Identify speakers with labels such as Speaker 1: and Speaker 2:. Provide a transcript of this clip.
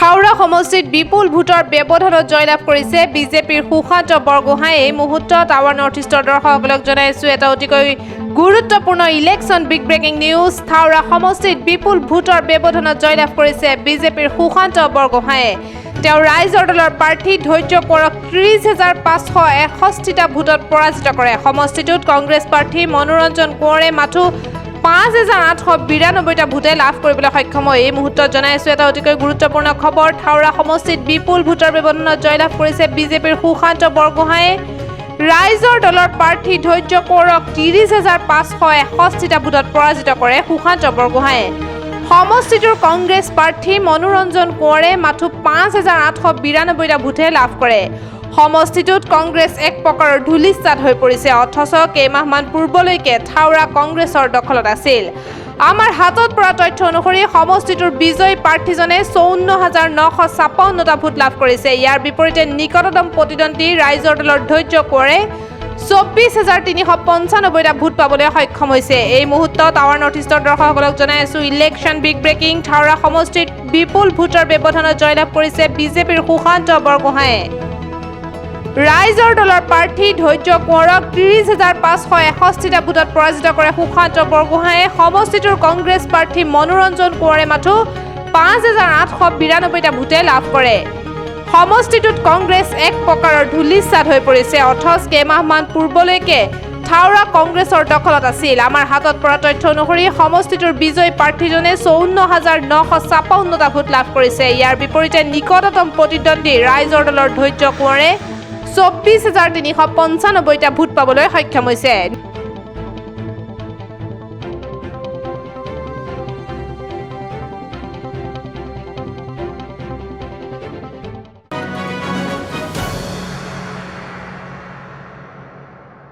Speaker 1: থাউৰা সমষ্টিত বিপুল ভোটৰ ব্যৱধানত জয়লাভ কৰিছে বিজেপিৰ সুশান্ত বৰগোহাঁই। এই মুহূৰ্তত আৱাৰ নৰ্থ ইষ্টৰ দৰ্শকসকলক জনাইছোঁ এটা অতিকৈ গুৰুত্বপূৰ্ণ election big breaking news. Thowra সমষ্টিত বিপুল ভোটৰ ব্যৱধানত জয়লাভ কৰিছে বিজেপিৰ সুশান্ত বৰগোহাঁয়ে। তেওঁ ৰাইজৰ দলৰ প্ৰাৰ্থী ধৈৰ্য কোঁৱৰক 30,561টা ভোটত পৰাজিত কৰে। সমষ্টিটোত কংগ্ৰেছ প্ৰাৰ্থী মনোৰঞ্জন কোঁৱৰে মাথো 5,892টা ভোটে লাভ কৰিবলৈ সক্ষম হয়। এই মুহূৰ্তত জনাইছোঁ এটা অতিকৈ গুৰুত্বপূৰ্ণ খবৰ। থাউৰা সমষ্টিত বিপুল ভোটৰ ব্যৱধানত জয়লাভ কৰিছে বিজেপিৰ সুশান্ত বৰগোহাঁয়ে। ৰাইজৰ দলৰ প্ৰাৰ্থী ধৈৰ্য কোঁৱৰক 30,561টা ভোটত পৰাজিত কৰে সুশান্ত বৰগোহাঁয়ে। সমষ্টিটোৰ কংগ্ৰেছ প্ৰাৰ্থী মনোৰঞ্জন কোঁৱৰে মাথো 5,892টা ভোটে লাভ কৰে। সমষ্টিটোত কংগ্ৰেছ এক প্ৰকাৰৰ ধূলিসাৎ হৈ পৰিছে, অথচ কেইমাহমান পূৰ্বলৈকে থাউৰা কংগ্ৰেছৰ দখলত আছিল। আমাৰ হাতত পৰা তথ্য অনুসৰি সমষ্টিটোৰ বিজয়ী প্ৰাৰ্থীজনে 54,956টা ভোট লাভ কৰিছে। ইয়াৰ বিপৰীতে নিকটতম প্ৰতিদ্বন্দ্বী ৰাইজৰ দলৰ ধৈৰ্য কোঁৱৰে 24,395টা ভোট পাবলৈ সক্ষম হৈছে। এই মুহূৰ্তত আৱাৰ নৰ্থ ইষ্টৰ দৰ্শকসকলক জনাই আছোঁ ইলেকশ্যন বিগ ব্ৰেকিং। থাউৰা সমষ্টিত বিপুল ভোটৰ ব্যৱধানত জয়লাভ কৰিছে বিজেপিৰ সুশান্ত বৰগোহাঁয়ে। ৰাইজৰ দলৰ প্ৰাৰ্থী ধৈৰ্য কোঁৱৰক 30,561টা ভোটত পৰাজিত কৰে সুশান্ত বৰগোহাঁয়ে। সমষ্টিটোৰ কংগ্ৰেছ প্ৰাৰ্থী মনোৰঞ্জন কোঁৱৰে মাথো 5,892টা ভোটে লাভ কৰে। সমষ্টিটোত কংগ্ৰেছ এক প্ৰকাৰৰ ধূলিসাৎ হৈ পৰিছে, অথচ কেইমাহমান পূৰ্বলৈকে থাউৰা কংগ্ৰেছৰ দখলত আছিল। আমাৰ হাতত পৰা তথ্য অনুসৰি সমষ্টিটোৰ বিজয়ী প্ৰাৰ্থীজনে 54,956টা ভোট লাভ কৰিছে। ইয়াৰ বিপৰীতে নিকটতম প্ৰতিদ্বন্দ্বী ৰাইজৰ দলৰ ধৈৰ্য কোঁৱৰে 24,395টা ভোট পাবলৈ সক্ষম হৈছে।